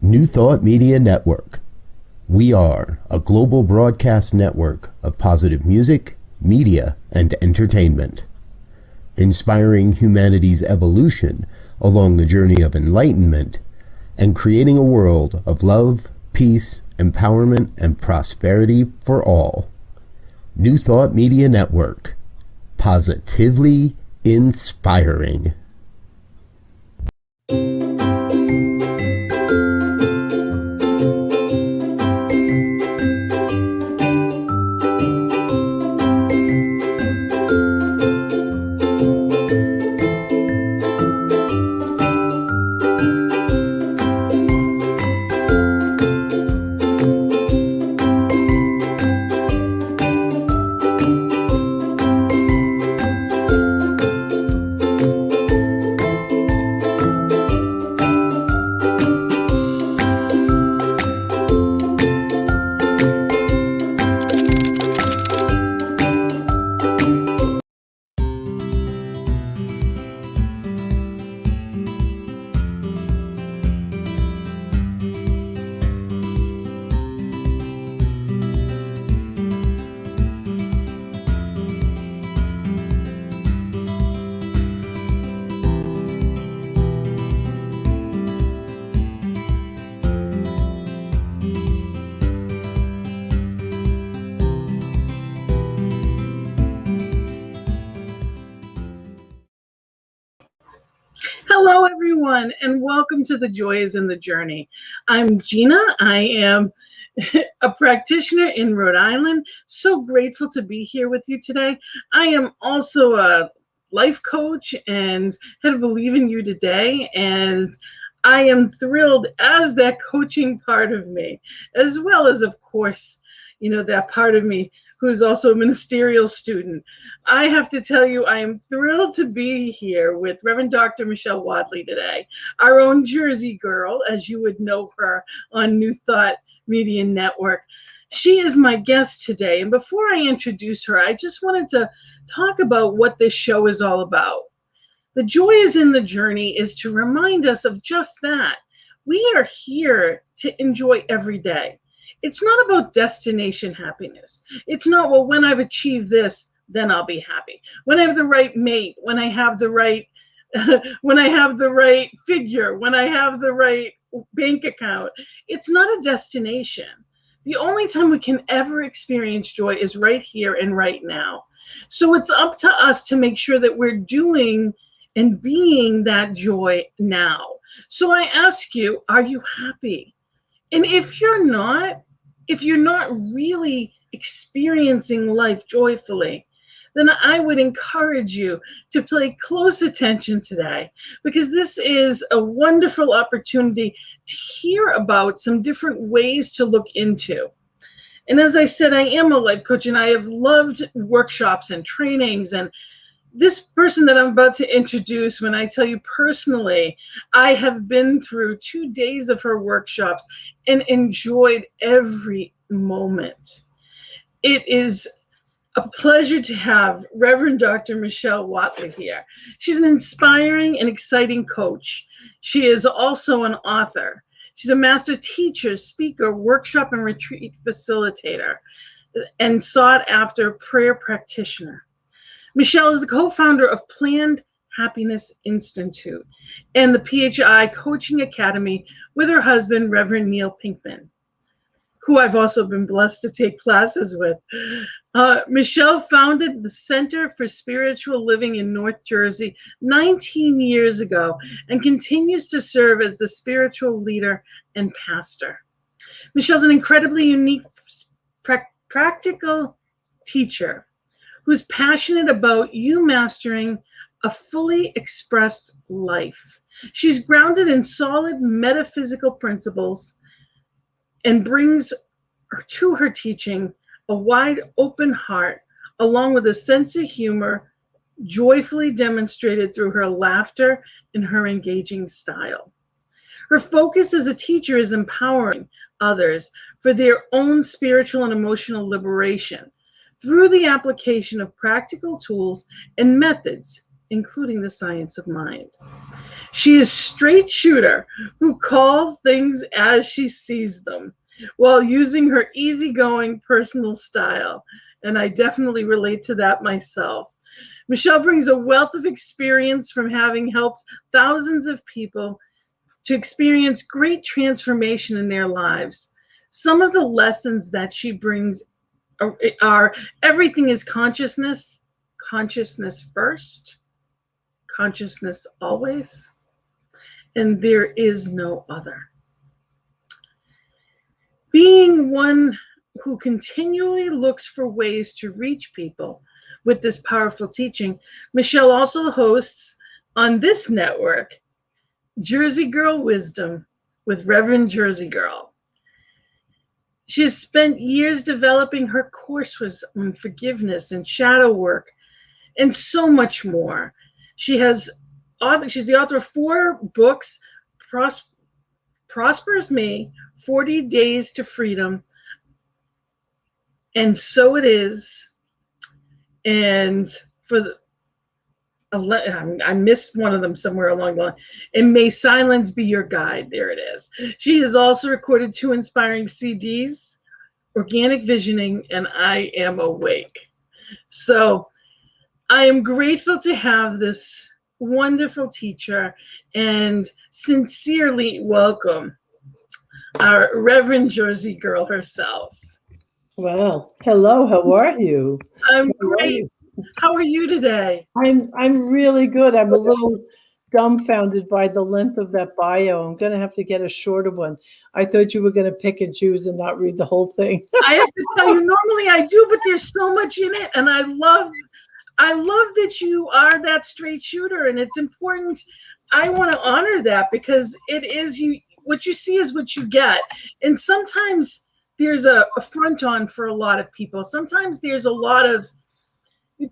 New Thought Media Network. We are a global broadcast network of positive music, media, and entertainment, inspiring humanity's evolution along the journey of enlightenment and creating a world of love, peace, empowerment, and prosperity for all. New Thought Media Network. Positively inspiring. Hello, everyone, and welcome to The Joy is in the Journey. I'm Gina. I am a practitioner in Rhode Island. So grateful to be here with you today. I am also a life coach and head of Believe in You Today, and I am thrilled as that coaching part of me, as well as, of course, that part of me who's also a ministerial student. I have to tell you, I am thrilled to be here with Rev Dr. Michelle Wadleigh today, our own Jersey girl, as you would know her on New Thought Media Network. She is my guest today, and before I introduce her, I just wanted to talk about what this show is all about. The Joy is in the Journey is to remind us of just that. We are here to enjoy every day. It's not about destination happiness. It's not, well, when I've achieved this, then I'll be happy. When I have the right mate, when I have the right, when I have the right figure, when I have the right bank account. It's not a destination. The only time we can ever experience joy is right here and right now. So it's up to us to make sure that we're doing and being that joy now. So I ask you, are you happy? And if you're not really experiencing life joyfully, then I would encourage you to pay close attention today, because this is a wonderful opportunity to hear about some different ways to look into. And as I said, I am a life coach, and I have loved workshops and trainings. And this person that I'm about to introduce, when I tell you personally, I have been through 2 days of her workshops and enjoyed every moment. It is a pleasure to have Rev Dr. Michelle Wadleigh here. She's an inspiring and exciting coach. She is also an author. She's a master teacher, speaker, workshop and retreat facilitator, and sought after prayer practitioner. Michelle is the co-founder of Planned Happiness Institute and the PHI Coaching Academy with her husband, Reverend Neil Pinkman, who I've also been blessed to take classes with. Michelle founded the Center for Spiritual Living in North Jersey 19 years ago and continues to serve as the spiritual leader and pastor. Michelle's an incredibly unique, practical teacher who's passionate about you mastering a fully expressed life. She's grounded in solid metaphysical principles and brings to her teaching a wide open heart, along with a sense of humor, joyfully demonstrated through her laughter and her engaging style. Her focus as a teacher is empowering others for their own spiritual and emotional liberation through the application of practical tools and methods including the science of mind. She is straight shooter who calls things as she sees them while using her easygoing personal style. And I definitely relate to that myself. Michelle brings a wealth of experience from having helped thousands of people to experience great transformation in their lives. Some of the lessons that she brings are everything is consciousness, consciousness first, consciousness always, and there is no other. Being one who continually looks for ways to reach people with this powerful teaching, Michelle also hosts on this network Jersey Girl Wisdom with Reverend Jersey Girl. She has spent years developing her courses on forgiveness and shadow work and so much more. She's the author of 4 books, Prospers Me, 40 Days to Freedom, and So It Is. And I missed one of them somewhere along the line. And May Silence Be Your Guide. There it is. She has also recorded 2 inspiring CDs, Organic Visioning and I Am Awake. So I am grateful to have this wonderful teacher and sincerely welcome our Reverend Jersey Girl herself. Well, hello, how are you? I'm great. How are you today? I'm really good. I'm a little dumbfounded by the length of that bio. I'm going to have to get a shorter one. I thought you were going to pick and choose and not read the whole thing. I have to tell you, normally I do, but there's so much in it, and I love that you are that straight shooter, and it's important. I want to honor that because it is you. What you see is what you get, and sometimes there's a front on for a lot of people. Sometimes there's a lot of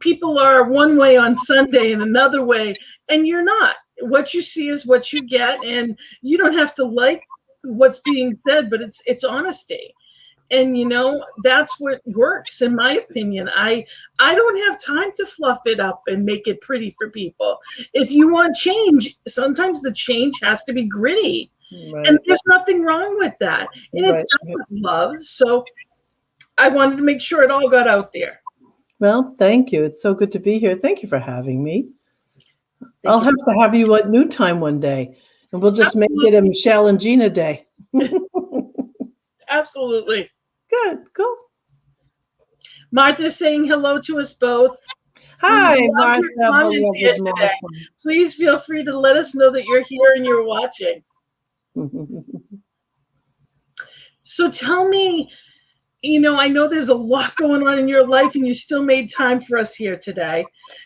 people are one way on Sunday and another way, and you're not. What you see is what you get, and you don't have to like what's being said, but it's honesty. And that's what works, in my opinion. I don't have time to fluff it up and make it pretty for people. If you want change, sometimes the change has to be gritty. Right. And there's nothing wrong with that. And it's done with love. So I wanted to make sure it all got out there. Well, thank you. It's so good to be here. Thank you for having me. I'll have to have you at New Time one day, and we'll just make it a Michelle and Gina day. Absolutely. Good. Cool. Martha's saying hello to us both. Hi, Martha. Comments here today. Please feel free to let us know that you're here and you're watching. So tell me, I know there's a lot going on in your life and you still made time for us here today.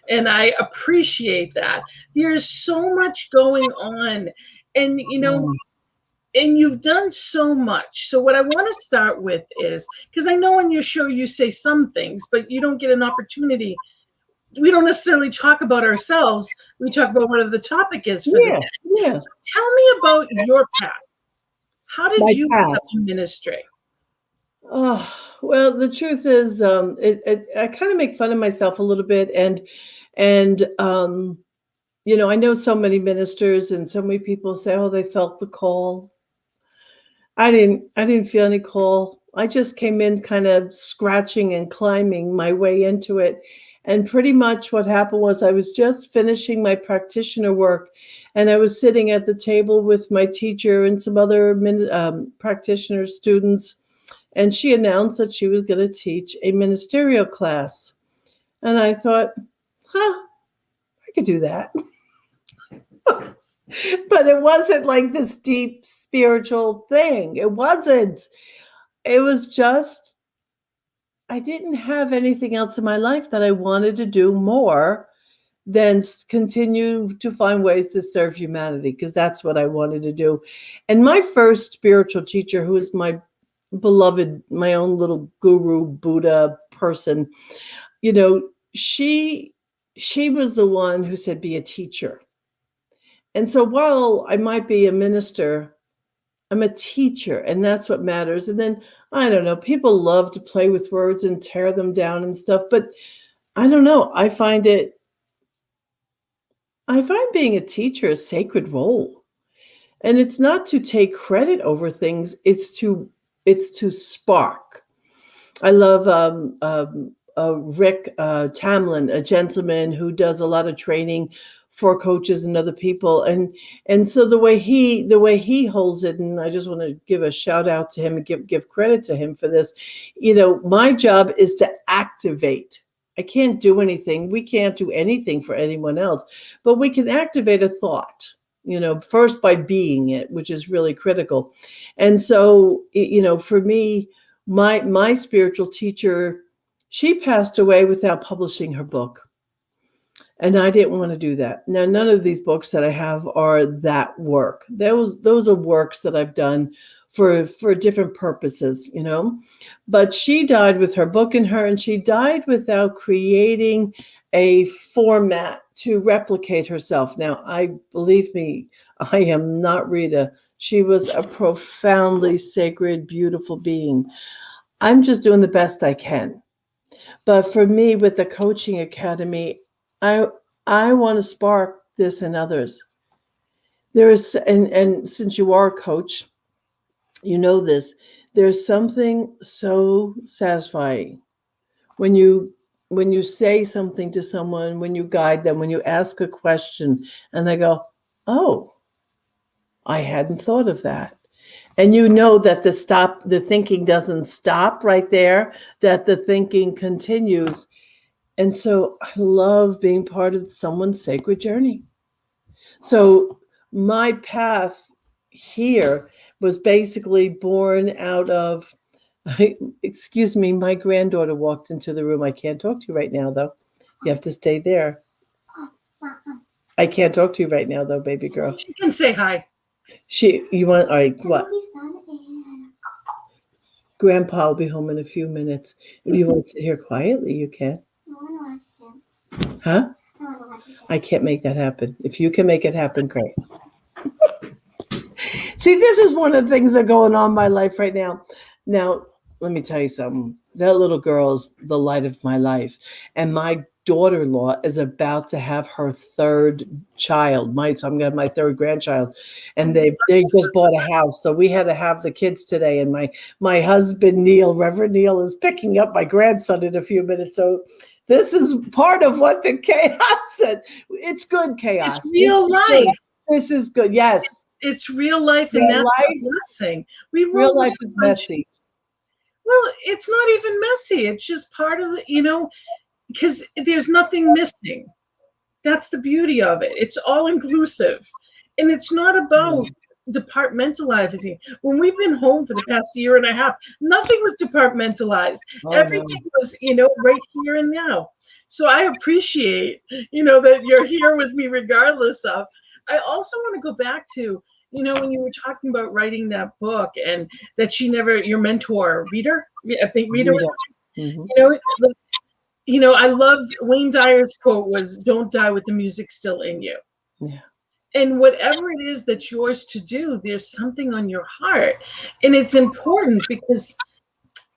And I appreciate that. There's so much going on. And, and you've done so much. So what I want to start with is, because I know on your show you say some things, but you don't get an opportunity. We don't necessarily talk about ourselves. We talk about whatever the topic is for the day. Yeah. So tell me about your path. How did you get into ministry? Oh, well, the truth is, I kind of make fun of myself a little bit, and I know so many ministers and so many people say, oh, they felt the call. I didn't feel any call. I just came in kind of scratching and climbing my way into it. And pretty much what happened was I was just finishing my practitioner work, and I was sitting at the table with my teacher and some other practitioner students, and she announced that she was going to teach a ministerial class. And I thought, I could do that. But it wasn't like this deep spiritual thing. It wasn't. It was just, I didn't have anything else in my life that I wanted to do more than continue to find ways to serve humanity, because that's what I wanted to do. And my first spiritual teacher, who is my beloved, my own little guru, Buddha person, she was the one who said, be a teacher. And so while I might be a minister, I'm a teacher, and that's what matters. And then, I don't know, people love to play with words and tear them down and stuff, but I don't know. I find it I find being a teacher a sacred role. And it's not to take credit over things, it's to spark. I love Rick Tamlin, a gentleman who does a lot of training for coaches and other people, and so the way he holds it, and I just want to give a shout out to him and give credit to him for this. My job is to activate. I can't do anything. We can't do anything for anyone else, but we can activate a thought. First by being it, which is really critical. And so, for me, my spiritual teacher, she passed away without publishing her book. And I didn't want to do that. Now, none of these books that I have are that work. Those are works that I've done for different purposes, But she died with her book in her, and she died without creating a format to replicate herself. Now, believe me, I am not Rita. She was a profoundly sacred, beautiful being. I'm just doing the best I can. But for me, with the Coaching Academy, I want to spark this in others. There is, and since you are a coach, you know this, there's something so satisfying when you say something to someone, when you guide them, when you ask a question and they go, oh, I hadn't thought of that. And that the thinking doesn't stop right there, that the thinking continues. And so I love being part of someone's sacred journey. So my path here was basically born out of, excuse me, my granddaughter walked into the room. I can't talk to you right now, though. You have to stay there. I can't talk to you right now, though, baby girl. She can say hi. You want, all right, what? Grandpa will be home in a few minutes. If you want to sit here quietly, you can. Huh? I can't make that happen. If you can make it happen, great. See, this is one of the things that are going on in my life right now. Now, let me tell you something. That little girl is the light of my life. And my daughter-in-law is about to have her third child. So I'm going to have my third grandchild. And they just bought a house. So we had to have the kids today. And my husband, Neil, Reverend Neil, is picking up my grandson in a few minutes. So this is part of what the chaos it's good chaos. It's real life. This is good. Yes. It's real life, and that's a blessing. Real life is messy. Well, it's not even messy. It's just part of the, because there's nothing missing. That's the beauty of it. It's all inclusive. And it's not about departmentalizing. When we've been home for the past year and a half, nothing was departmentalized. Everything was, right here and now. So I appreciate, that you're here with me regardless of. I also want to go back to, when you were talking about writing that book and that your mentor, Rita, I think Rita was, I love Wayne Dyer's quote was, don't die with the music still in you. Yeah. And whatever it is that's yours to do, there's something on your heart. And it's important because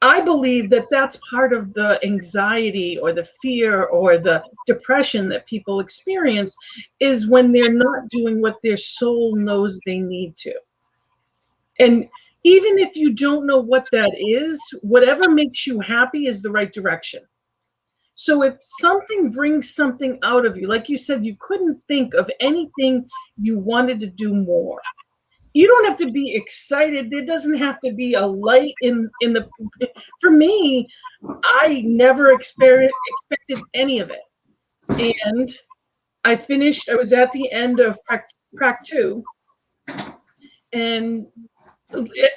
I believe that that's part of the anxiety or the fear or the depression that people experience is when they're not doing what their soul knows they need to. And even if you don't know what that is, whatever makes you happy is the right direction. So if something brings something out of you, like you said, you couldn't think of anything you wanted to do more. You don't have to be excited. There doesn't have to be a light in the. For me, I never expected any of it, and I was at the end of Prac 2, and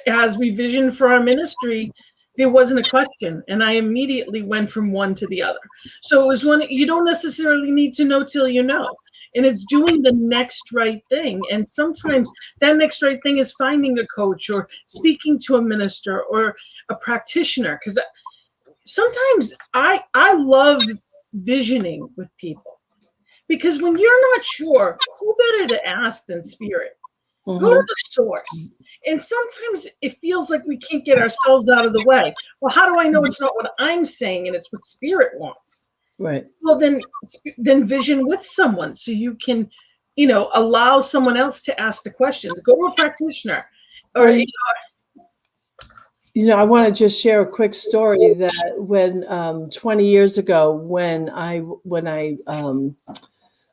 as we visioned for our ministry, there wasn't a question, and I immediately went from one to the other. So it was one you don't necessarily need to know till you know. And it's doing the next right thing. And sometimes that next right thing is finding a coach or speaking to a minister or a practitioner. Because sometimes I love visioning with people. Because when you're not sure, who better to ask than spirit? Mm-hmm. Go to the source. And sometimes it feels like we can't get ourselves out of the way. Well, how do I know it's not what I'm saying and it's what spirit wants? Right. Well, then vision with someone so you can, allow someone else to ask the questions. Go to a practitioner, or Well, I want to just share a quick story that when 20 years ago,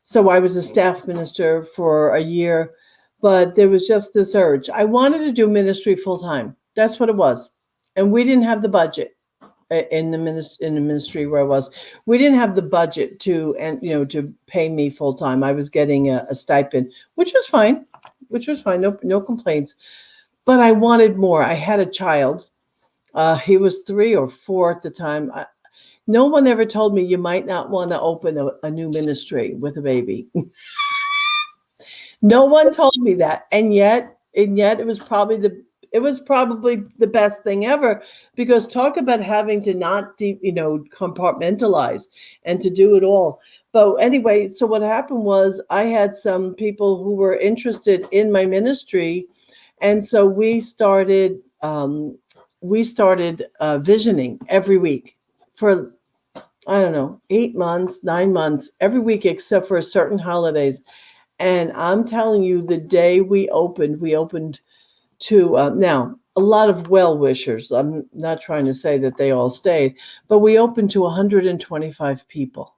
so I was a staff minister for a year, but there was just this urge. I wanted to do ministry full time. That's what it was, and we didn't have the budget in the ministry where I was. We didn't have the budget to pay me full time. I was getting a stipend, which was fine. No complaints. But I wanted more. I had a child. He was 3 or 4 at the time. No one ever told me you might not want to open a new ministry with a baby. No one told me that, and yet it was probably the best thing ever, because talk about having to not compartmentalize and to do it all. But anyway, so what happened was I had some people who were interested in my ministry, and so we started visioning every week for, I don't know, 8 months, 9 months, every week except for certain holidays. And I'm telling you, the day we opened to now a lot of well-wishers. I'm not trying to say that they all stayed, but we opened to 125 people.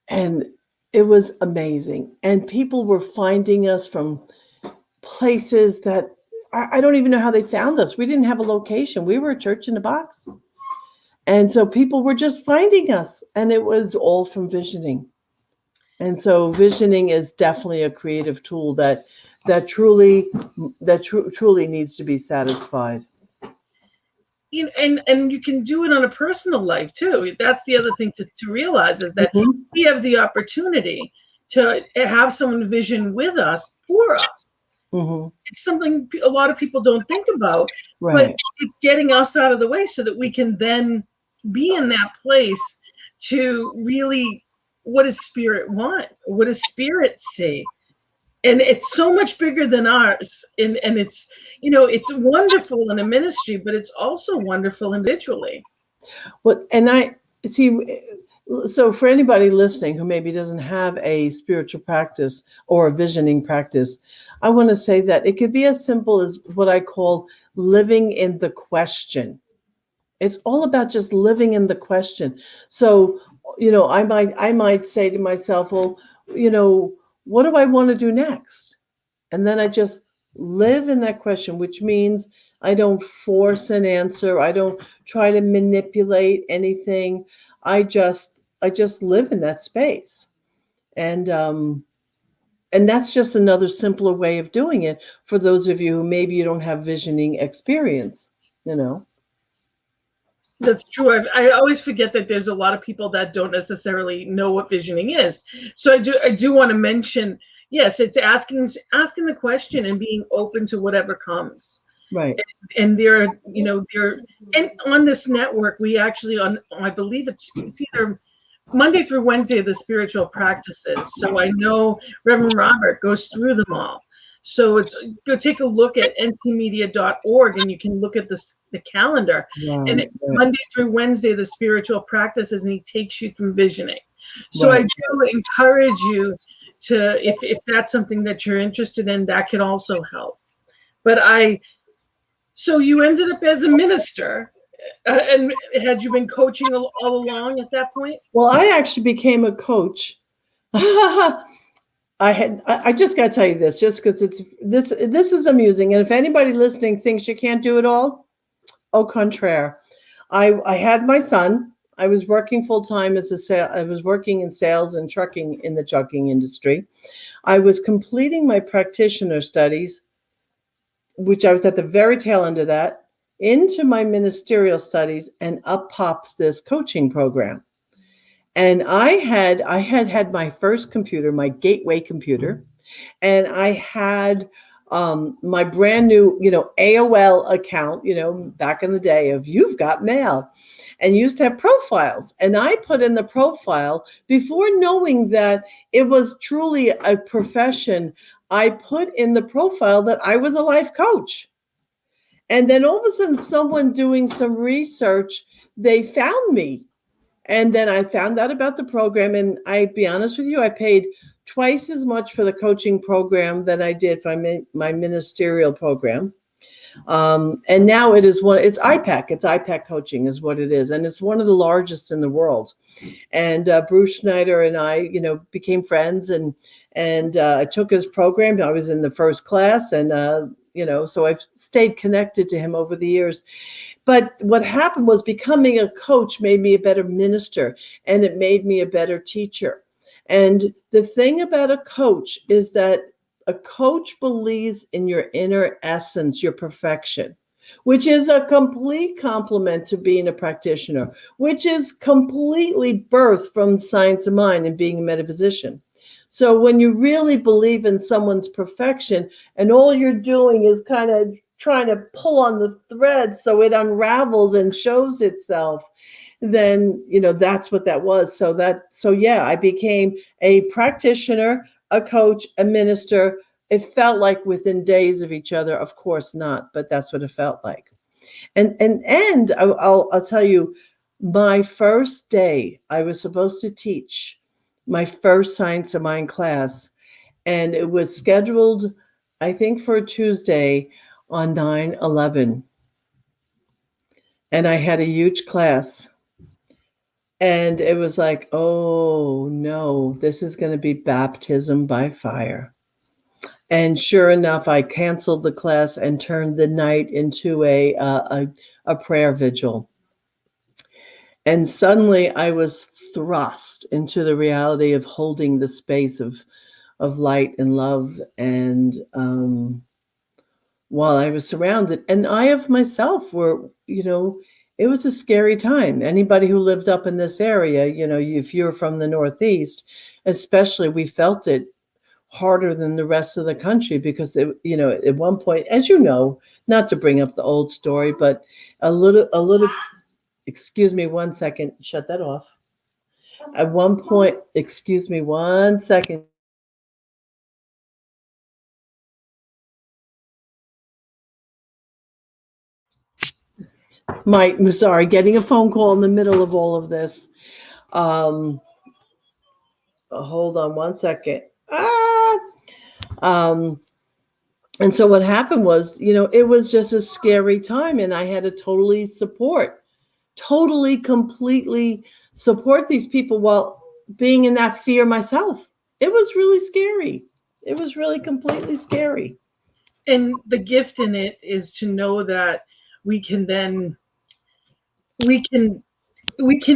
And it was amazing. And people were finding us from places that I don't even know how they found us. We didn't have a location. We were a church in a box. And so people were just finding us, and it was all from visioning. And so visioning is definitely a creative tool that truly needs to be satisfied. And you can do it on a personal life too. That's the other thing to realize, is that we have the opportunity to have someone vision with us for us. It's something a lot of people don't think about, but it's getting us out of the way so that we can then be in that place to really, what does spirit want? What does spirit see? And it's so much bigger than ours. And it's, it's wonderful in a ministry, but it's also wonderful individually. Well, and I see, so for anybody listening who maybe doesn't have a spiritual practice or a visioning practice, I want to say that it could be as simple as what I call living in the question. It's all about just living in the question. So, I might say to myself, well, what do I want to do next? And then I just live in that question, which means I don't force an answer. I don't try to manipulate anything. I just live in that space. And that's just another simpler way of doing it for those of you who maybe you don't have visioning experience, That's true. I always forget that there's a lot of people that don't necessarily know what visioning is. So I do want to mention, yes, it's asking the question and being open to whatever comes. Right. And and on this network, we actually I believe it's either Monday through Wednesday, the spiritual practices. So I know Reverend Robert goes through them all. So go take a look at ntmedia.org, and you can look at the calendar. And Monday through Wednesday, the spiritual practices, and he takes you through visioning. So I do encourage you to, if that's something that you're interested in, that can also help. But so you ended up as a minister, and had you been coaching all along at that point? Well, I actually became a coach. I just got to tell you this, just because this is amusing. And if anybody listening thinks you can't do it all, au contraire. I had my son. I was working full time I was working in sales and trucking in the trucking industry. I was completing my practitioner studies, which I was at the very tail end of that, into my ministerial studies, and up pops this coaching program. And I had my first computer, my gateway computer, and I had my brand new, AOL account, back in the day of You've Got Mail, and used to have profiles. And I put in the profile, before knowing that it was truly a profession, I put in the profile that I was a life coach. And then all of a sudden, someone doing some research, they found me. And then I found out about the program, and I'd be honest with you, I paid twice as much for the coaching program than I did for my ministerial program. And now it's IPAC. It's IPAC coaching is what it is. And it's one of the largest in the world. And Bruce Schneider and I, became friends, and I took his program. I was in the first class, and, so I've stayed connected to him over the years. But what happened was becoming a coach made me a better minister, and it made me a better teacher. And the thing about a coach is that a coach believes in your inner essence, your perfection, which is a complete complement to being a practitioner, which is completely birthed from the science of mind and being a metaphysician. So when you really believe in someone's perfection and all you're doing is kind of trying to pull on the thread so it unravels and shows itself, then, that's what that was. So yeah, I became a practitioner, a coach, a minister. It felt like within days of each other. Of course not, but that's what it felt like. And I'll tell you, my first day, I was supposed to teach my first Science of Mind class, and it was scheduled, I think, for a Tuesday on 9/11. And I had a huge class. And it was like, oh no, this is going to be baptism by fire. And sure enough, I canceled the class and turned the night into a prayer vigil. And suddenly I was thrust into the reality of holding the space of light and love. And while I was surrounded, and I of myself were, it was a scary time. Anybody who lived up in this area, if you're from the Northeast, especially, we felt it harder than the rest of the country because, at one point, as you know, not to bring up the old story, but a little, excuse me 1 second, shut that off. At one point, excuse me 1 second. Sorry, getting a phone call in the middle of all of this. Hold on 1 second. And so what happened was, it was just a scary time, and I had to totally, completely support these people while being in that fear myself. It was really scary. It was really completely scary. And the gift in it is to know that we can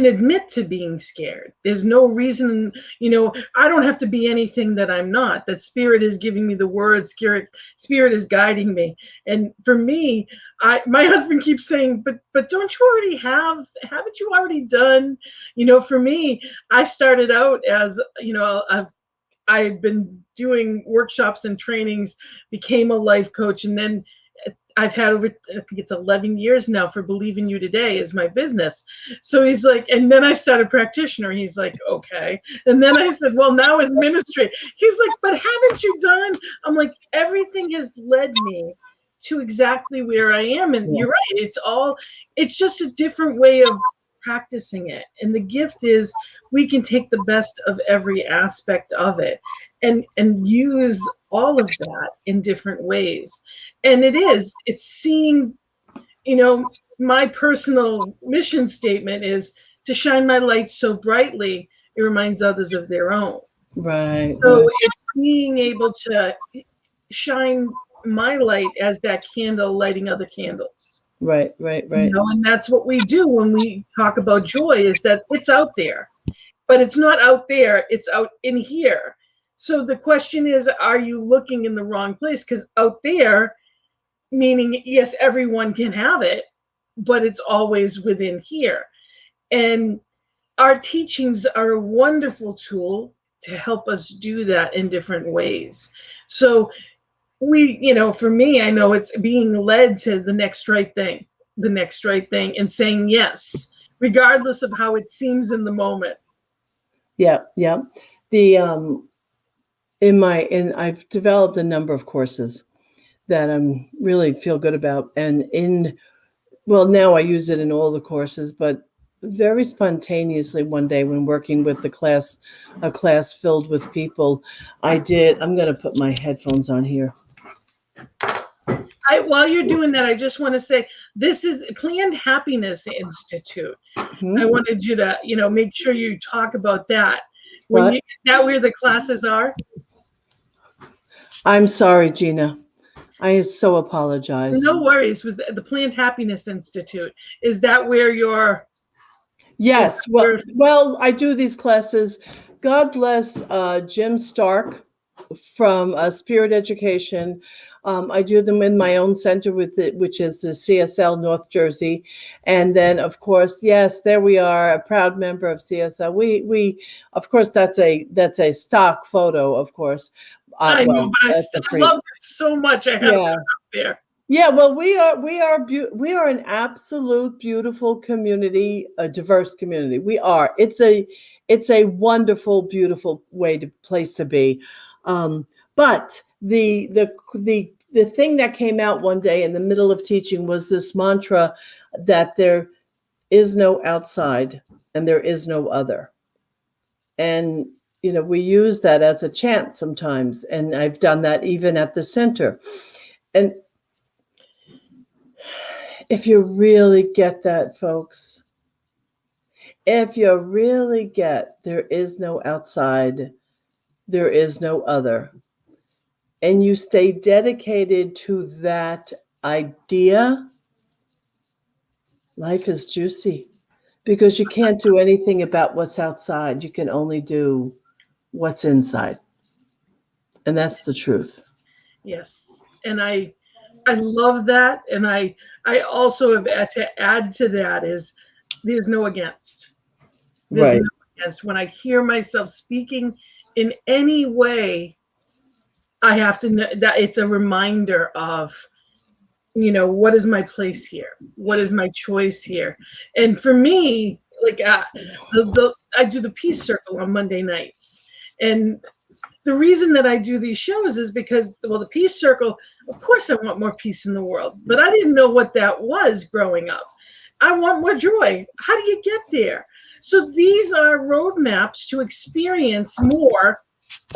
admit to being scared. There's no reason, I don't have to be anything that I'm not. That Spirit is giving me the words, Spirit is guiding me. And for me, my husband keeps saying, but don't you already haven't you already done? For me, I started out as, I've been doing workshops and trainings, became a life coach, and then I've had over, I think it's 11 years now for Believe in You Today is my business. So he's like, and then I started Practitioner. He's like, okay. And then I said, well, now is ministry. He's like, but haven't you done? I'm like, everything has led me to exactly where I am. And you're right. It's just a different way of practicing it. And the gift is we can take the best of every aspect of it and use all of that in different ways. And it's seeing, my personal mission statement is to shine my light so brightly it reminds others of their own. Right. So it's being able to shine my light as that candle lighting other candles. Right. And that's what we do when we talk about joy, is that it's out there, but it's not out there, it's out in here. So the question is, are you looking in the wrong place? Because out there, meaning, yes, everyone can have it, but it's always within here. And our teachings are a wonderful tool to help us do that in different ways. So for me, I know it's being led to the next right thing, and saying yes, regardless of how it seems in the moment. Yeah. I've developed a number of courses that I'm really feel good about. And now I use it in all the courses, but very spontaneously one day when working with a class filled with people. I'm going to put my headphones on here. While you're doing that, I just want to say this is Planned Happiness Institute. Mm-hmm. I wanted you to, make sure you talk about that. What? Is that where the classes are? I'm sorry, Gina. I so apologize. No worries. Was the Planned Happiness Institute? Is that where you're? Yes. Well, I do these classes. God bless Jim Stark from Spirit Education. I do them in my own center which is the CSL North Jersey, and then of course, yes, there we are, a proud member of CSL. We of course that's a stock photo, of course. I know, but I love it so much. I have it up there. Yeah, well, we are an absolute beautiful community, a diverse community. We are. It's a wonderful, beautiful place to be. But the thing that came out one day in the middle of teaching was this mantra that there is no outside and there is no other. And we use that as a chant sometimes, and I've done that even at the center. And if you really get that, folks, if you really get there is no outside, there is no other, and you stay dedicated to that idea, life is juicy, because you can't do anything about what's outside. You can only do what's inside. And that's the truth. Yes. And I love that. And I also have to add to that is there's no against. There's no against. When I hear myself speaking in any way, I have to know that it's a reminder of, what is my place here? What is my choice here? And for me, like I do the Peace Circle on Monday nights. And the reason that I do these shows is because, the Peace Circle, of course I want more peace in the world, but I didn't know what that was growing up. I want more joy. How do you get there? So these are roadmaps to experience more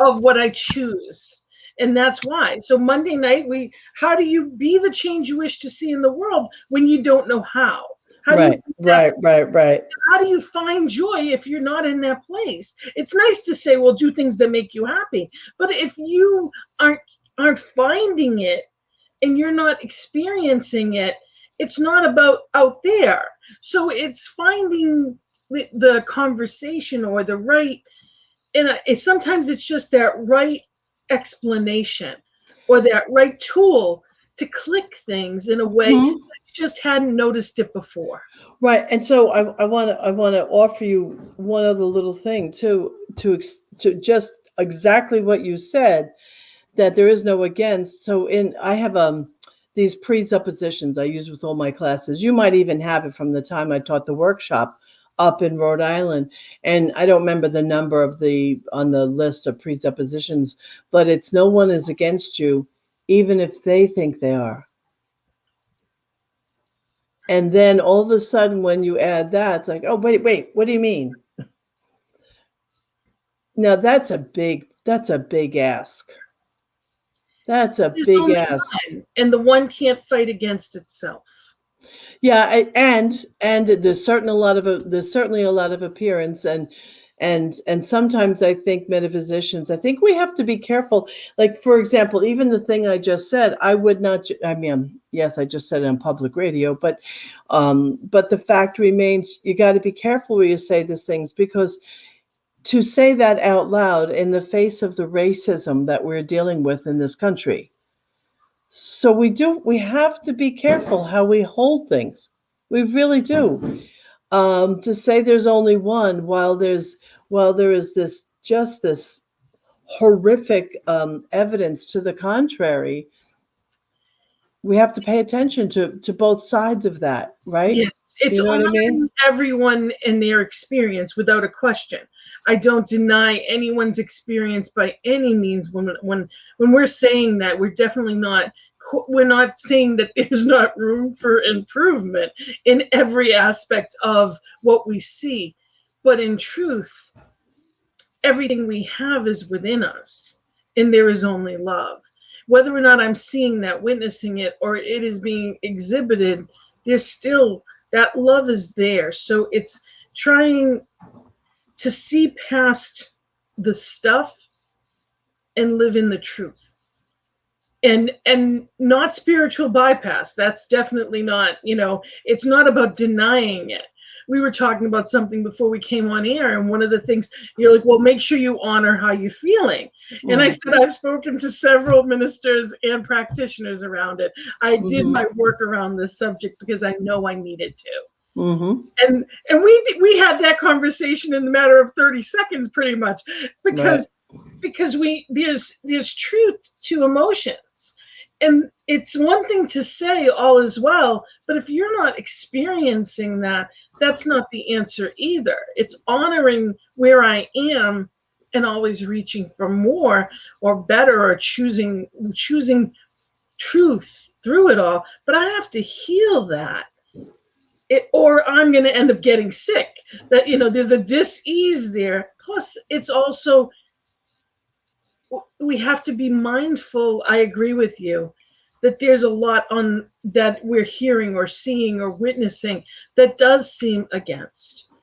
of what I choose. And that's why. So Monday night, how do you be the change you wish to see in the world when you don't know how? Right. How do you find joy if you're not in that place? It's nice to say, well, do things that make you happy. But if you aren't finding it and you're not experiencing it, it's not about out there. So it's finding the conversation or the right, and sometimes it's just that right explanation or that right tool to click things in a way that you just hadn't noticed it before. Right. And so I want to offer you one other little thing to just exactly what you said, that there is no against. So I have these presuppositions I use with all my classes. You might even have it from the time I taught the workshop up in Rhode Island. And I don't remember the number on the list of presuppositions, but it's no one is against you, even if they think they are. And then all of a sudden, when you add that, it's like, oh, wait, what do you mean? Now that's a big ask. That's a big ask. And the one can't fight against itself. Yeah, and there's certainly a lot of appearance, and sometimes I think metaphysicians, I think we have to be careful. Like, for example, even the thing I just said, I would not. I mean, yes, I just said it on public radio, but the fact remains, you got to be careful where you say these things, because to say that out loud in the face of the racism that we're dealing with in this country. So we have to be careful how we hold things. We really do. To say there's only one while there is this horrific evidence to the contrary, we have to pay attention to both sides of that, right? Yes, it's honoring everyone in their experience without a question. I don't deny anyone's experience by any means. When we're saying that, we're definitely not we're not saying that there's not room for improvement in every aspect of what we see, but in truth, everything we have is within us, and there is only love. Whether or not I'm seeing that, witnessing it, or it is being exhibited, there's still that love is there. So it's trying to see past the stuff and live in the truth. And not spiritual bypass. That's definitely not, it's not about denying it. We were talking about something before we came on air, and one of the things, you're like, well, make sure you honor how you're feeling. And I said, I've spoken to several ministers and practitioners around it. I did my work around this subject because I know I needed to. And we had that conversation in the matter of 30 seconds, pretty much, because there's truth to emotions. And it's one thing to say all is well, but if you're not experiencing that, that's not the answer either. It's honoring where I am and always reaching for more or better, or choosing truth through it all. But I have to heal that, or I'm going to end up getting sick. That, there's a dis-ease there. Plus, it's also, we have to be mindful. I agree with you that there's a lot on that we're hearing or seeing or witnessing that does seem against.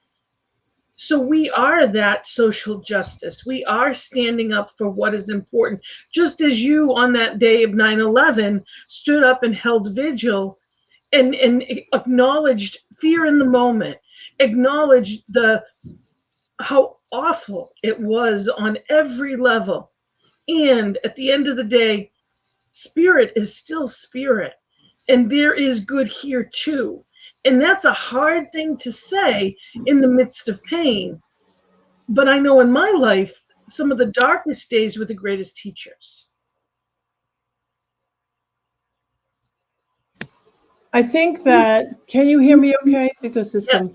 So we are that social justice. We are standing up for what is important. Just as you on that day of 9/11 stood up and held vigil and acknowledged fear in the moment, acknowledged how awful it was on every level. And at the end of the day, spirit is still spirit, and there is good here too. And that's a hard thing to say in the midst of pain. But I know in my life, some of the darkest days were the greatest teachers. I think that, can you hear me okay? Because there's some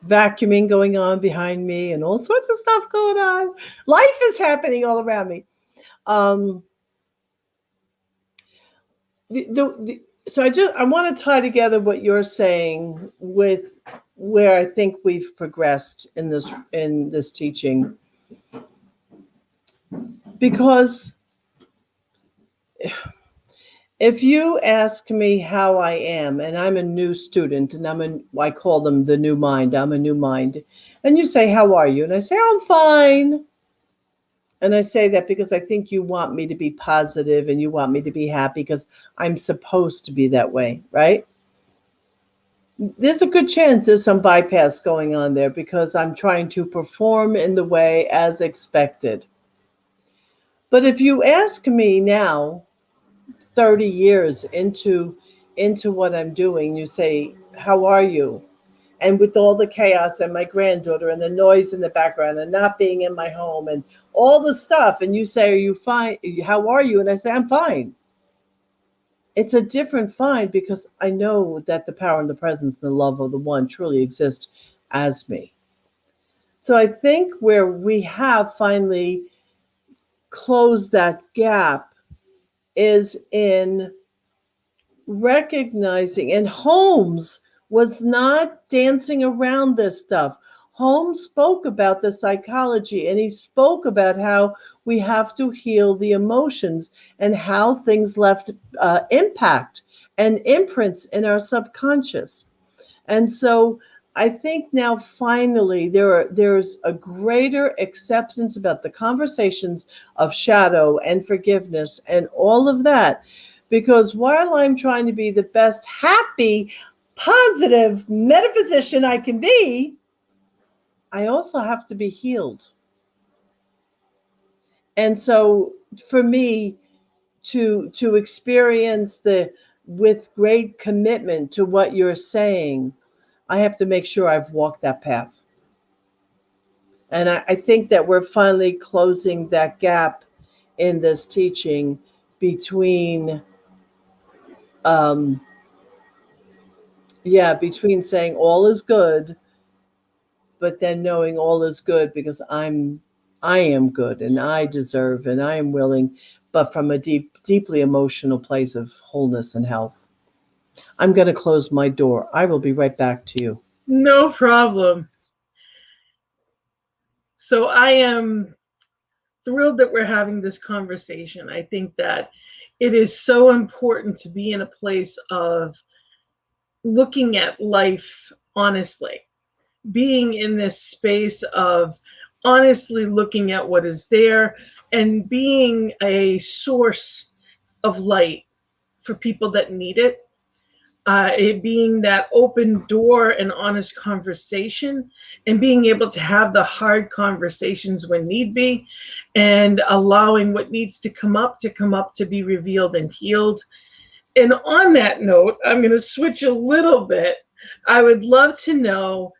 vacuuming going on behind me and all sorts of stuff going on. Life is happening all around me. So I want to tie together what you're saying with where I think we've progressed in this teaching, because if you ask me how I am, and I'm a new student, and I call them the new mind. I'm a new mind, and you say, "How are you?" And I say, "I'm fine." And I say that because I think you want me to be positive and you want me to be happy because I'm supposed to be that way, right? There's a good chance there's some bypass going on there because I'm trying to perform in the way as expected. But if you ask me now, 30 years into what I'm doing, you say, "How are you?" And with all the chaos and my granddaughter and the noise in the background and not being in my home and all the stuff, and you say, "Are you fine? How are you?" And I say, "I'm fine." It's a different fine because I know that the power and the presence and the love of the one truly exist as me. So I think where we have finally closed that gap is in recognizing, and Holmes was not dancing around this stuff. Holmes spoke about the psychology, and he spoke about how we have to heal the emotions and how things left impact and imprints in our subconscious. And so I think now finally there's a greater acceptance about the conversations of shadow and forgiveness and all of that. Because while I'm trying to be the best, happy, positive metaphysician I can be, I also have to be healed. And so for me to experience with great commitment to what you're saying, I have to make sure I've walked that path. And I think that we're finally closing that gap in this teaching between between saying all is good, but then knowing all is good because I am good and I deserve and I am willing, but from a deeply emotional place of wholeness and health. I'm going to close my door. I will be right back to you. No problem. So I am thrilled that we're having this conversation. I think that it is so important to be in a place of looking at life honestly, being in this space of honestly looking at what is there and being a source of light for people that need it. It being that open door and honest conversation, and being able to have the hard conversations when need be, and allowing what needs to come up to be revealed and healed. And on that note, I'm going to switch a little bit. I would love to know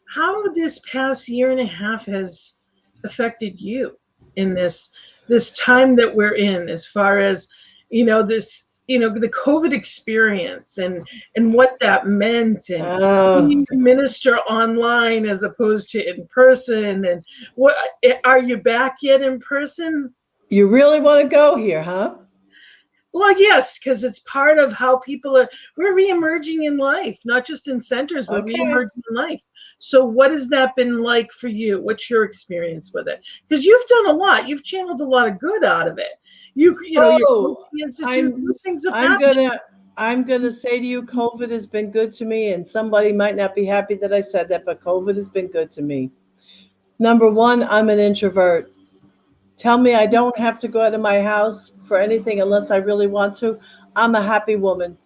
how this past year and a half has affected you in this time that we're in, as far as, the COVID experience and what that meant, and being a minister online as opposed to in person. And what, are you back yet in person? You really want to go here, huh? Well, yes, because it's part of how we're reemerging in life, not just in centers, but reemerging in life. So what has that been like for you? What's your experience with it? Because you've done a lot. You've channeled a lot of good out of it. Your institute, things have happened. I'm gonna say to you, COVID has been good to me, and somebody might not be happy that I said that, but COVID has been good to me. Number one, I'm an introvert. Tell me I don't have to go out of my house for anything unless I really want to. I'm a happy woman.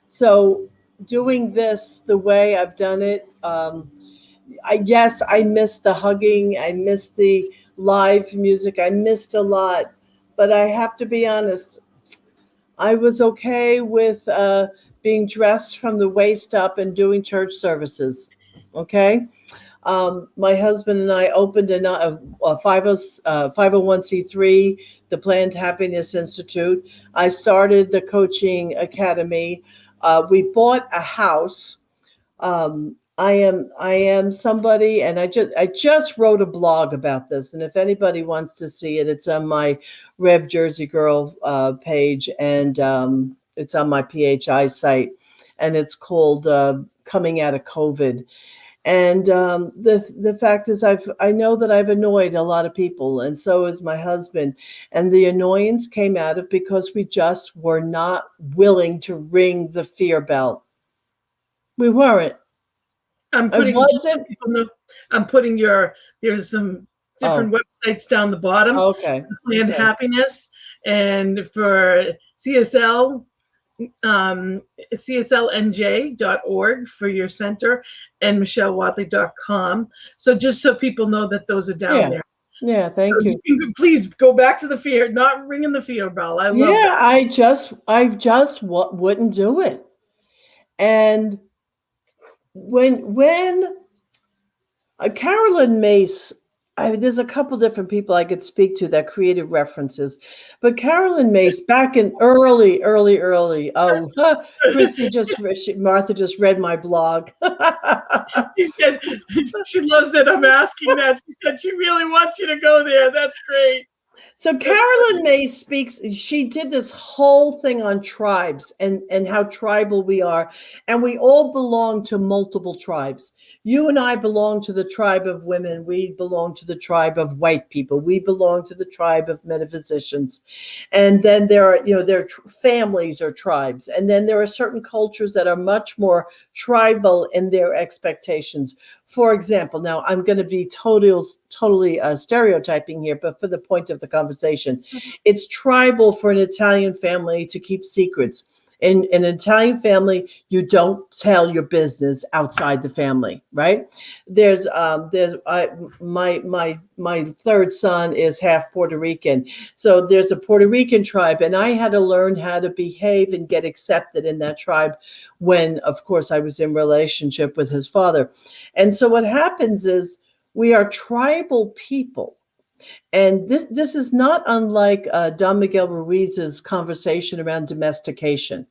So doing this the way I've done it, yes, I missed the hugging. I missed the live music. I missed a lot. But I have to be honest, I was okay with being dressed from the waist up and doing church services. Okay. My husband and I opened a 501c3, the Planned Happiness Institute. I started the coaching academy. We bought a house. I am somebody, and I just wrote a blog about this. And if anybody wants to see it, it's on my Rev Jersey Girl page, and it's on my PHI site, and it's called Coming Out of COVID. And the fact is, I know that I've annoyed a lot of people, and so is my husband. And the annoyance came out of because we just were not willing to ring the fear bell. We weren't. There's some different websites down the bottom. Okay. Planned Happiness, and for CSL, cslnj.org for your center, and michellewadleigh.com. So just so people know that those are down there. Yeah, thank you. Please go back to the fear, not ringing the fear bell. I love that. I just wouldn't do it. And when Carolyn Mace, there's a couple different people I could speak to that created references, but Carolyn Mace back in early. Martha just read my blog. She said she loves that I'm asking that. She said she really wants you to go there. That's great. So Carolyn Mace speaks, she did this whole thing on tribes and how tribal we are. And we all belong to multiple tribes. You and I belong to the tribe of women. We belong to the tribe of white people. We belong to the tribe of metaphysicians. And then there are families or tribes. And then there are certain cultures that are much more tribal in their expectations. For example, now I'm going to be totally stereotyping here, but for the point of the conversation, it's tribal for an Italian family to keep secrets. In an Italian family, you don't tell your business outside the family, right? My third son is half Puerto Rican. So there's a Puerto Rican tribe, and I had to learn how to behave and get accepted in that tribe when, of course, I was in relationship with his father. And so what happens is we are tribal people. And this is not unlike Don Miguel Ruiz's conversation around domestication.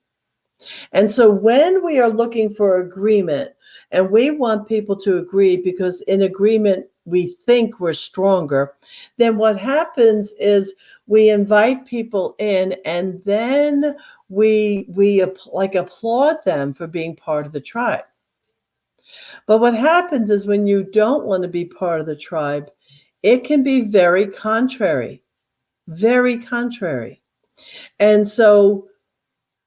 And so when we are looking for agreement, and we want people to agree, because in agreement, we think we're stronger, then what happens is we invite people in, and then we like applaud them for being part of the tribe. But what happens is when you don't want to be part of the tribe, it can be very contrary, very contrary. And so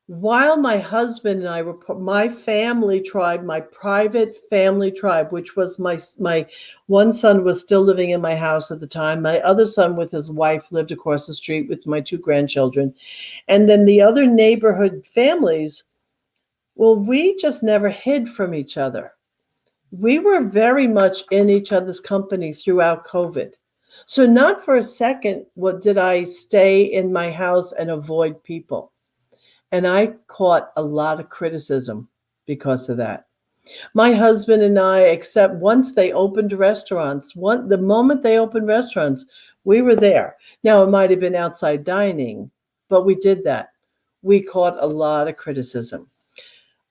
while my husband and I were my family tribe, my private family tribe, which was my one son was still living in my house at the time. My other son with his wife lived across the street with my 2 grandchildren. And then the other neighborhood families, well, we just never hid from each other. We were very much in each other's company throughout COVID. So not for a second did I stay in my house and avoid people. And I caught a lot of criticism because of that. My husband and I, except once they opened restaurants, the moment they opened restaurants, we were there. Now, it might have been outside dining, but we did that. We caught a lot of criticism.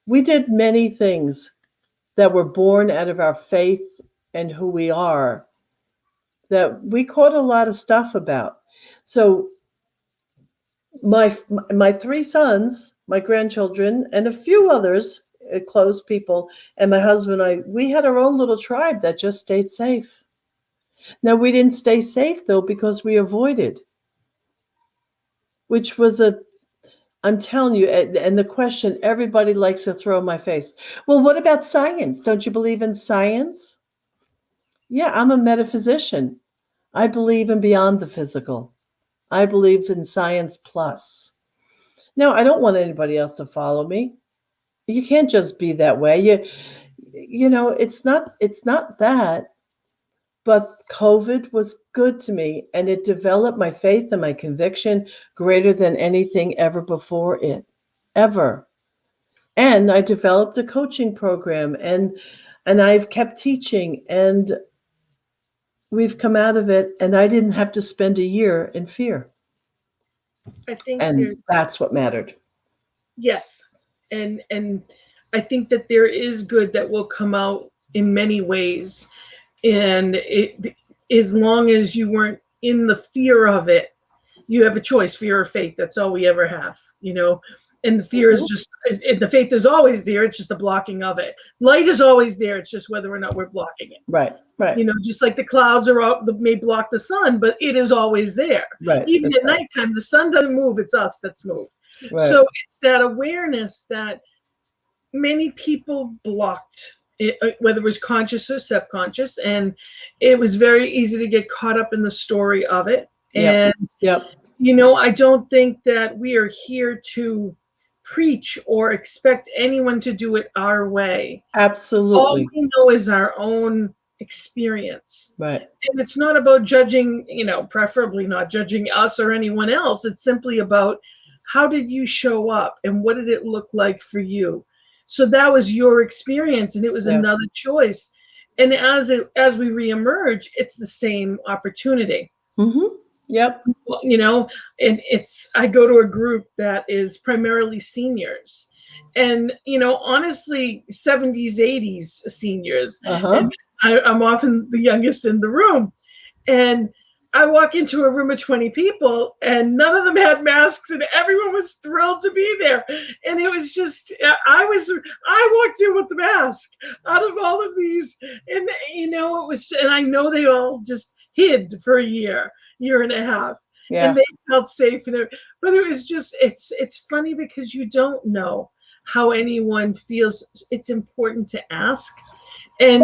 We did many things that were born out of our faith and who we are that we caught a lot of stuff about. So my 3 sons, my grandchildren, and a few others, close people, and my husband and I, we had our own little tribe that just stayed safe. Now, we didn't stay safe, though, because we avoided, which was I'm telling you, and the question everybody likes to throw in my face, well, what about science? Don't you believe in science? Yeah, I'm a metaphysician. I believe in beyond the physical. I believe in science plus. Now, I don't want anybody else to follow me. You can't just be that way. You know, it's not that. But COVID was good to me, and it developed my faith and my conviction greater than anything ever before it, ever. And I developed a coaching program, and I've kept teaching, and we've come out of it, and I didn't have to spend a year in fear. I think, and that's what mattered. Yes, and I think that there is good that will come out in many ways. And as long as you weren't in the fear of it, you have a choice, fear or faith. That's all we ever have, you know. And the fear is just, the faith is always there. It's just the blocking of it. Light is always there. It's just whether or not we're blocking it. Right. You know, just like the clouds may block the sun, but it is always there. Right. Even at nighttime, the sun doesn't move. It's us that's moved. Right. So it's that awareness that many people blocked. Whether it was conscious or subconscious, and it was very easy to get caught up in the story of it. And, you know, I don't think that we are here to preach or expect anyone to do it our way. Absolutely. All we know is our own experience. Right. And it's not about judging, you know, preferably not judging us or anyone else. It's simply about how did you show up and what did it look like for you? So that was your experience, and it was another choice. And as we reemerge, it's the same opportunity. Mm-hmm. Yep. You know, and I go to a group that is primarily seniors, and you know, honestly, 70s, 80s seniors. And I'm often the youngest in the room, and I walk into a room of 20 people and none of them had masks and everyone was thrilled to be there. And it was just, I walked in with the mask out of all of these, and you know, it was, and I know they all just hid for a year and a half, and they felt safe. But it was just, it's funny because you don't know how anyone feels. It's important to ask. And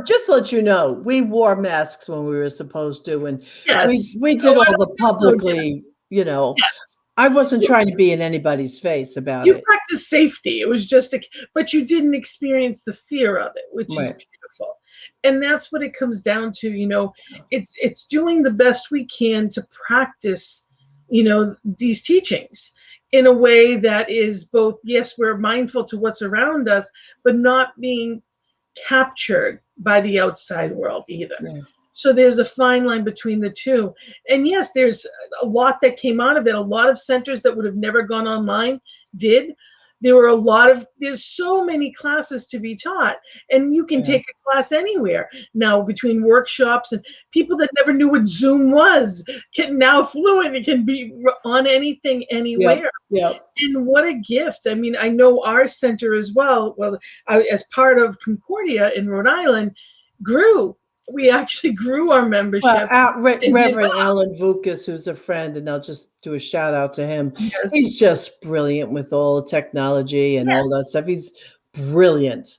just let you know, we wore masks when we were supposed to, and yes, we did all the publicly, you know. Yes. I wasn't trying to be in anybody's face about it. You practiced safety. It was just but you didn't experience the fear of it, which is beautiful. And that's what it comes down to, you know. It's doing the best we can to practice, you know, these teachings in a way that is both, yes, we're mindful to what's around us, but not being captured by the outside world either. So there's a fine line between the two. And yes, there's a lot that came out of it. A lot of centers that would have never gone online did. there's so many classes to be taught, and you can take a class anywhere now between workshops, and people that never knew what Zoom was can now fluent. It can be on anything, anywhere. And what a gift. I mean, I know our center as well, as part of Concordia in Rhode Island, we actually grew our membership. Reverend Alan Vukas, who's a friend, and I'll just do a shout out to him. Yes. He's just brilliant with all the technology and all that stuff. He's brilliant,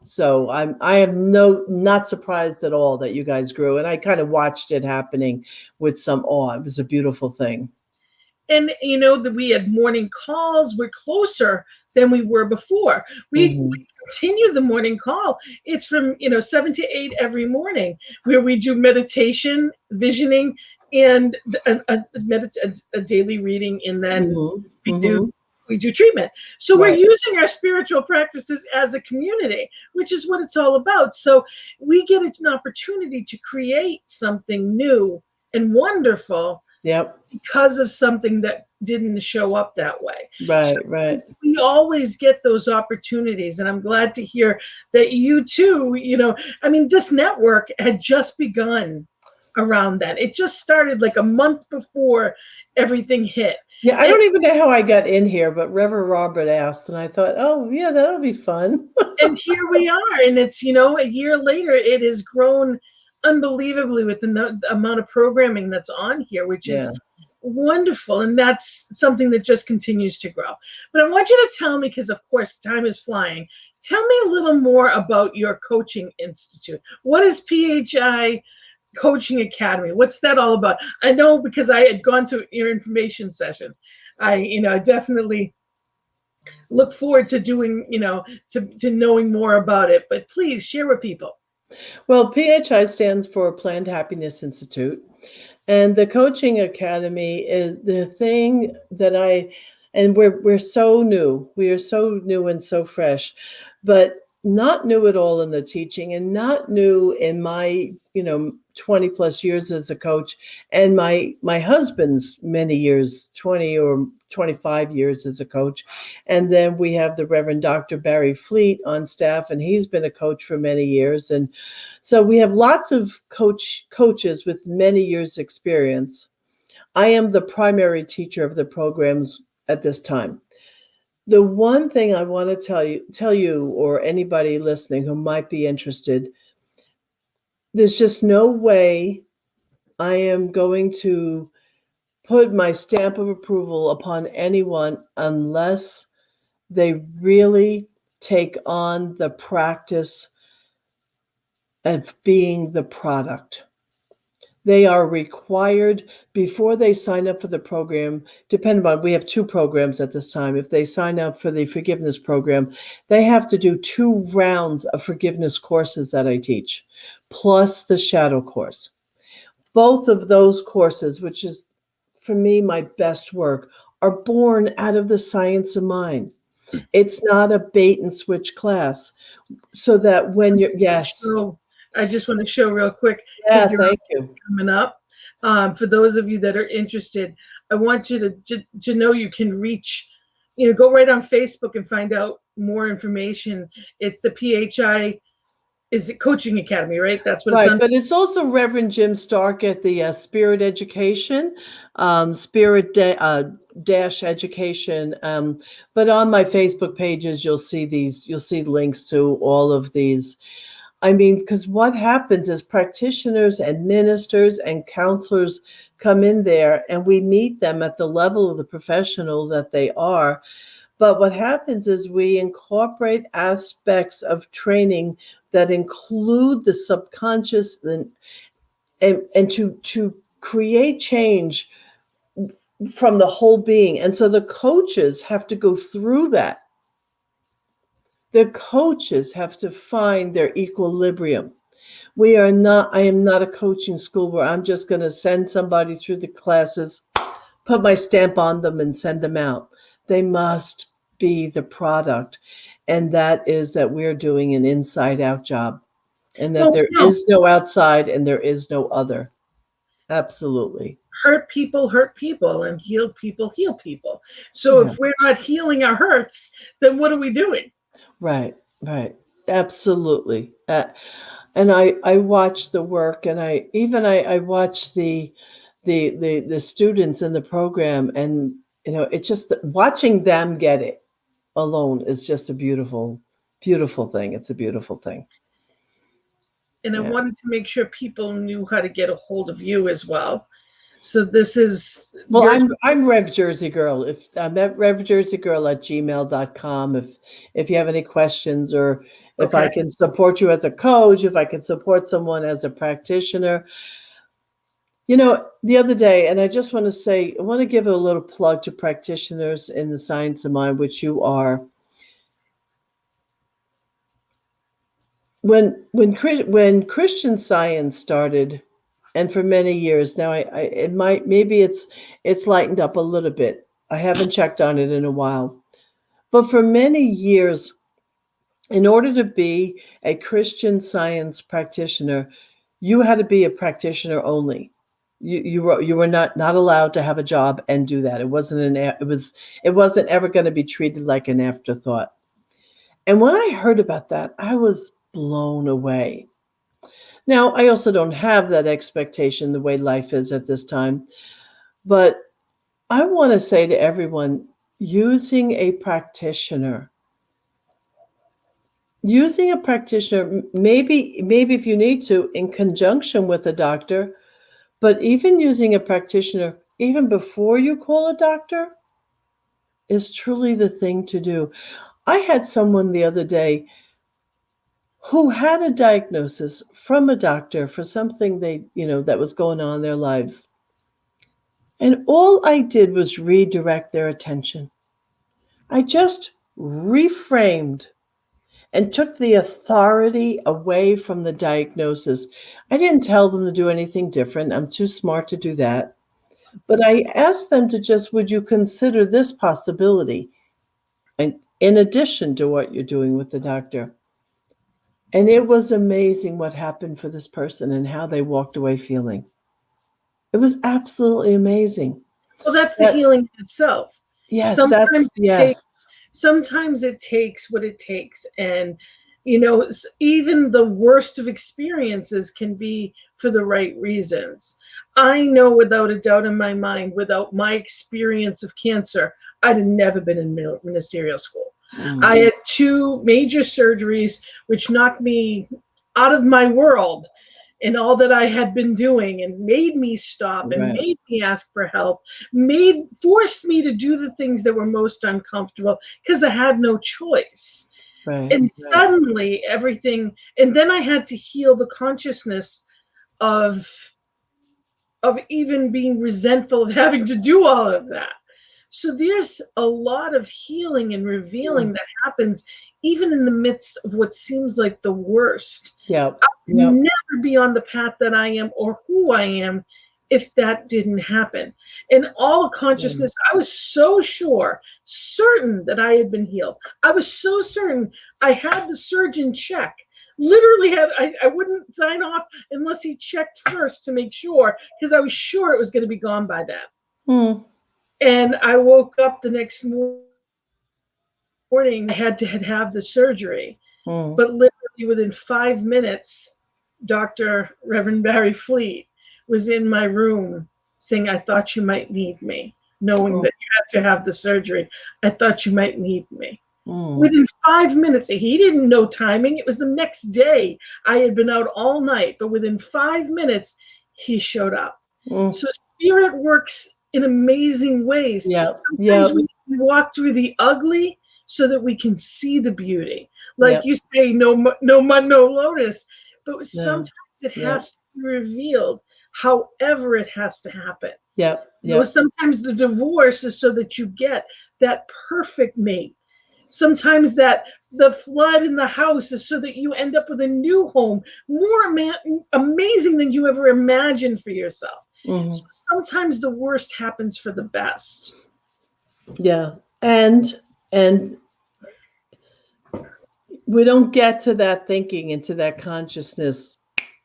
so I am not surprised at all that you guys grew, and I kind of watched it happening with some awe. It was a beautiful thing. And that we had morning calls. We're closer than we were before. We continue the morning call. It's from 7 to 8 every morning, where we do meditation, visioning, and a daily reading, and then we do treatment. So we're using our spiritual practices as a community, which is what it's all about. So we get an opportunity to create something new and wonderful. Because of something that didn't show up that way. Right. We always get those opportunities, and I'm glad to hear that you too, this network had just begun around that. It just started like a month before everything hit. I don't even know how I got in here, but Reverend Robert asked, and I thought, oh yeah, that'll be fun. And here we are, and it's, a year later, it has grown unbelievably with the amount of programming that's on here, which is wonderful, and that's something that just continues to grow. But I want you to tell me, because of course time is flying, tell me a little more about your coaching institute. What is PHI Coaching Academy? What's that all about? I know, because I had gone to your information session. I definitely look forward to doing, to knowing more about it, but please share with people. Well, PHI stands for Planned Happiness Institute, and the Coaching Academy is the thing that we're so new. We are so new and so fresh, but not new at all in the teaching, and not new in my 20 plus years as a coach, and my husband's many years, 20 or 25 years as a coach. And then we have the Reverend Dr. Barry Fleet on staff, and he's been a coach for many years. And so we have lots of coaches with many years experience. I am the primary teacher of the programs at this time. The one thing I want to tell you or anybody listening who might be interested, there's just no way I am going to put my stamp of approval upon anyone unless they really take on the practice of being the product. They are required, before they sign up for the program, we have 2 programs at this time. If they sign up for the forgiveness program, they have to do 2 rounds of forgiveness courses that I teach, plus the shadow course. Both of those courses, which is for me my best work, are born out of the science of mind. It's not a bait and switch class. So that when you're, I just want to show real quick. Thank you. Coming up. For those of you that are interested, I want you to know you can reach, go right on Facebook and find out more information. It's the PHI, is it Coaching Academy, right? That's what it's under. But it's also Reverend Jim Stark at the Spirit Education, Spirit Dash Education. But on my Facebook pages, you'll see links to all of these. I mean, because what happens is practitioners and ministers and counselors come in there, and we meet them at the level of the professional that they are. But what happens is we incorporate aspects of training that include the subconscious and to create change from the whole being. And so the coaches have to go through that. The coaches have to find their equilibrium. I am not a coaching school where I'm just going to send somebody through the classes, put my stamp on them and send them out. They must be the product. And that is that we're doing an inside out job, and that there is no outside and there is no other. Absolutely. hurt people, and heal people. So if we're not healing our hurts, then what are we doing? Right. Absolutely. And I watch the work, and I watch the students in the program, and it's just watching them get it alone is just a beautiful thing. It's a beautiful thing. And I wanted to make sure people knew how to get a hold of you as well. So this is... Well, I'm Rev Jersey Girl. If I'm at revjerseygirl@gmail.com. If you have any questions, or if I can support you as a coach, if I can support someone as a practitioner. The other day, and I just want to say, I want to give a little plug to practitioners in the science of mind, which you are. When Christian Science started, and for many years now, maybe it's lightened up a little bit. I haven't checked on it in a while, but for many years, in order to be a Christian Science practitioner, you had to be a practitioner only. You were not allowed to have a job and do that. It wasn't ever going to be treated like an afterthought. And when I heard about that, I was blown away. Now, I also don't have that expectation the way life is at this time, but I want to say to everyone, using a practitioner, maybe if you need to, in conjunction with a doctor, but even using a practitioner, even before you call a doctor, is truly the thing to do. I had someone the other day who had a diagnosis from a doctor for something that was going on in their lives. And all I did was redirect their attention. I just reframed and took the authority away from the diagnosis. I didn't tell them to do anything different. I'm too smart to do that. But I asked them to would you consider this possibility? And in addition to what you're doing with the doctor. And it was amazing what happened for this person and how they walked away feeling. It was absolutely amazing. Well, that's the healing in itself. Yes, sometimes it takes what it takes. And, even the worst of experiences can be for the right reasons. I know without a doubt in my mind, without my experience of cancer, I'd have never been in ministerial school. Mm-hmm. I had 2 major surgeries, which knocked me out of my world and all that I had been doing, and made me stop and made me ask for help, forced me to do the things that were most uncomfortable because I had no choice. And suddenly everything, and then I had to heal the consciousness of even being resentful of having to do all of that. So there's a lot of healing and revealing that happens even in the midst of what seems like the worst. I would never be on the path that I am or who I am if that didn't happen. And all the consciousness, I was so certain that I had been healed. I was so certain I had the surgeon check. Literally I wouldn't sign off unless he checked first to make sure, because I was sure it was going to be gone by then. And I woke up the next morning, I had to have the surgery. But literally within 5 minutes, Dr. Reverend Barry Fleet was in my room saying, I thought you might need me, knowing that you had to have the surgery. I thought you might need me. Within 5 minutes, he didn't know timing. It was the next day. I had been out all night, but within 5 minutes, he showed up. So spirit works in amazing ways. Sometimes we walk through the ugly so that we can see the beauty. Like you say, no mud, no lotus. But sometimes it has to be revealed, however it has to happen. Sometimes the divorce is so that you get that perfect mate. Sometimes that the flood in the house is so that you end up with a new home, more amazing than you ever imagined for yourself. So sometimes the worst happens for the best. And we don't get to that thinking, into that consciousness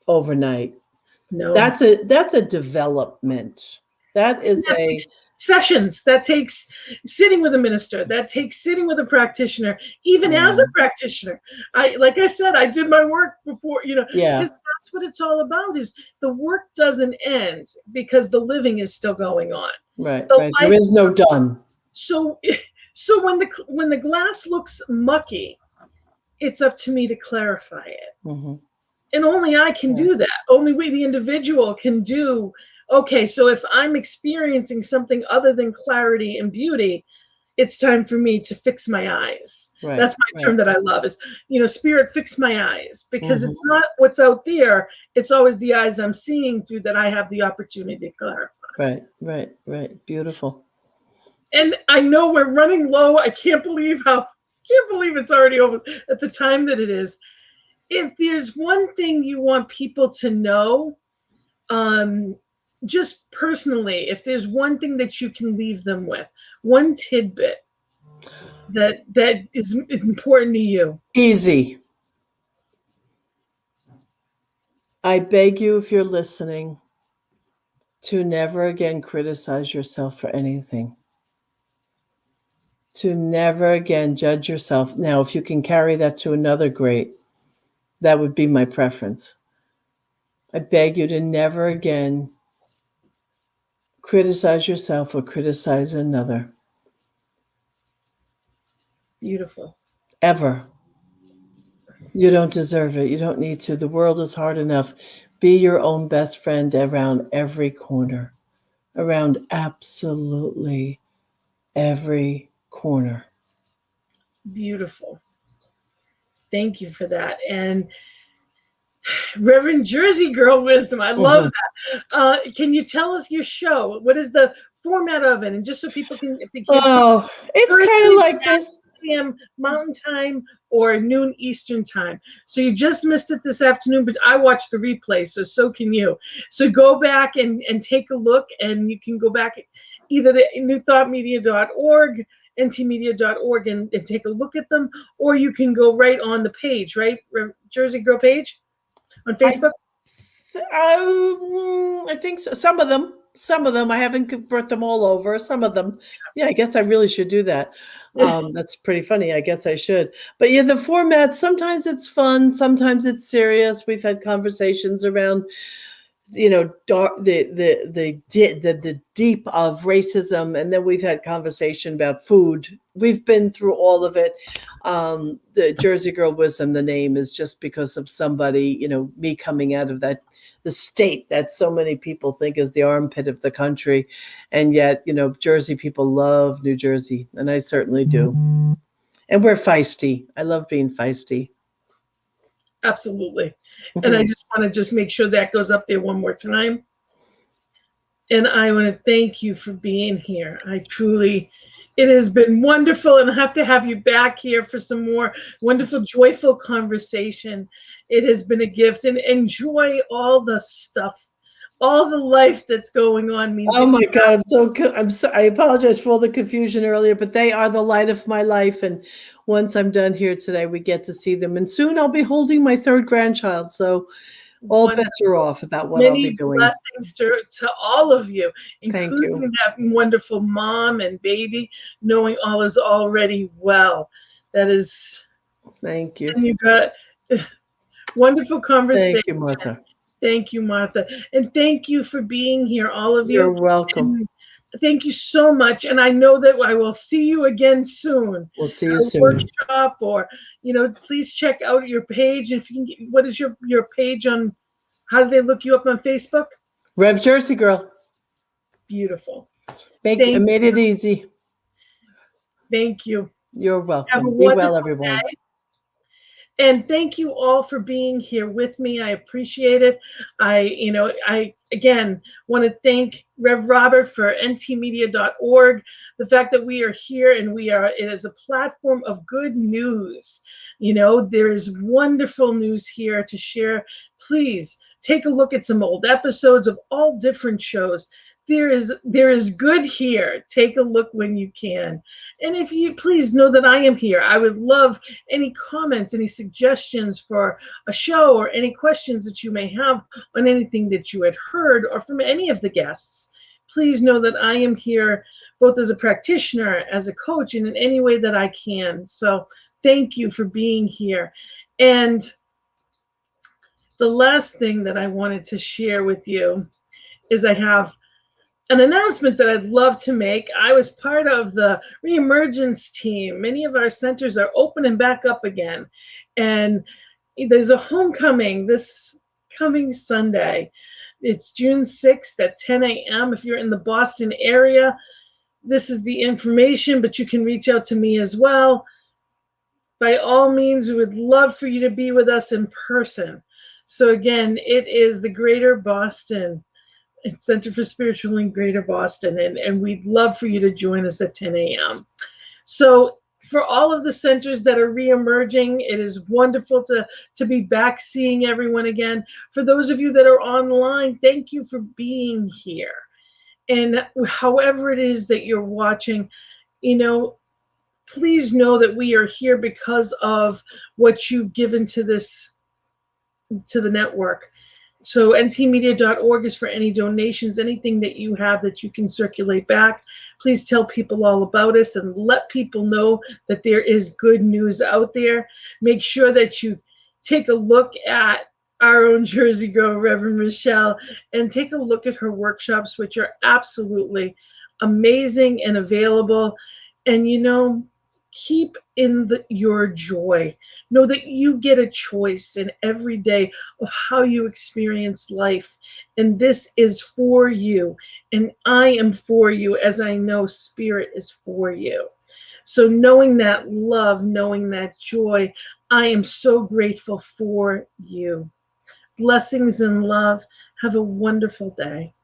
overnight. No, that's a development. That is takes sessions. That takes sitting with a minister. That takes sitting with a practitioner. Even as a practitioner, like I said, I did my work before. Because that's what it's all about. Is the work doesn't end because the living is still going on. Right. There is no done. So when the glass looks mucky, it's up to me to clarify it. Mm-hmm. And only I can do that. Only we, the individual, can do, okay, so if I'm experiencing something other than clarity and beauty, it's time for me to fix my eyes. Right. That's my term that I love is, spirit, fix my eyes. Because it's not what's out there. It's always the eyes I'm seeing through that I have the opportunity to clarify. Right. Beautiful. And I know we're running low. I can't believe it's already over at the time that it is. If there's one thing you want people to know, just personally, if there's one thing that you can leave them with, one tidbit that is important to you. Easy. I beg you, if you're listening, to never again criticize yourself for anything. To never again judge yourself. Now, if you can carry that to another great, that would be my preference. I beg you to never again criticize yourself or criticize another. Beautiful. Ever. You don't deserve it. You don't need to. The world is hard enough. Be your own best friend around every corner. Around absolutely every corner. Beautiful. Thank you for that. And Reverend Jersey Girl Wisdom, I love that. Can you tell us your show? What is the format of it? And just so people can, if they can't it's kind of like this. p.m. Mountain Time or noon Eastern Time. So you just missed it this afternoon, but I watched the replay, so can you. So go back and take a look, and you can go back either to newthoughtmedia.org, ntmedia.org, and take a look at them, or you can go right on the page, right? Jersey Girl page on Facebook? I think so. Some of them. I haven't brought them all over. Some of them. Yeah, I guess I really should do that. That's pretty funny. I guess I should. But yeah, the format, sometimes it's fun. Sometimes it's serious. We've had conversations around, dark, the deep of racism. And then we've had conversation about food. We've been through all of it. The Jersey Girl Wisdom, the name is just because of somebody, me coming out of the state that so many people think is the armpit of the country. And yet, Jersey people love New Jersey, and I certainly do. And we're feisty. I love being feisty. Absolutely. And I just want to make sure that goes up there one more time. And I want to thank you for being here. It has been wonderful, and I have to have you back here for some more wonderful, joyful conversation. It has been a gift, and enjoy all the stuff, all the life that's going on. Oh my God, I'm so I apologize for all the confusion earlier, but they are the light of my life. And once I'm done here today, we get to see them, and soon I'll be holding my third grandchild. So all bets are off about what I'll be doing. Many blessings to all of you, including that wonderful mom and baby, knowing all is already well. That is. Thank you. And you got wonderful conversation. Thank you, Martha. Thank you, Martha. And thank you for being here, all of you. You're welcome. And thank you so much. And I know that I will see you again soon. We'll see you soon. Workshop, or, please check out your page. If you can what is your page on, how do they look you up on Facebook? Rev Jersey Girl. Beautiful. Made it easy. Thank you. You're welcome. Be well, everyone. Day. And thank you all for being here with me. I appreciate it. I again want to thank Rev Robert for ntmedia.org. The fact that we are here and it is a platform of good news. There is wonderful news here to share. Please take a look at some old episodes of all different shows. There is good here. Take a look when you can. And if you please know that I am here. I would love any comments, any suggestions for a show, or any questions that you may have on anything that you had heard or from any of the guests. please know that I am here both as a practitioner, as a coach, and in any way that I can. So thank you for being here. And the last thing that I wanted to share with you is I have an announcement that I'd love to make. I was part of the reemergence team. Many of our centers are open and back up again. And there's a homecoming this coming Sunday. It's June 6th at 10 a.m. If you're in the Boston area, this is the information, but you can reach out to me as well. By all means, we would love for you to be with us in person. So again, it is the Greater Boston Center for Spiritual Healing, Greater Boston, and we'd love for you to join us at 10 a.m. So for all of the centers that are reemerging, it is wonderful to be back seeing everyone again. For those of you that are online, thank you for being here. And however it is that you're watching, please know that we are here because of what you've given to the network. So ntmedia.org is for any donations, anything that you have that you can circulate back. Please tell people all about us and let people know that there is good news out there. Make sure that you take a look at our own Jersey girl, Rev Michelle, and take a look at her workshops, which are absolutely amazing and available. And keep in your joy. Know that you get a choice in every day of how you experience life. And this is for you. And I am for you, as I know Spirit is for you. So knowing that love, knowing that joy, I am so grateful for you. Blessings and love. Have a wonderful day.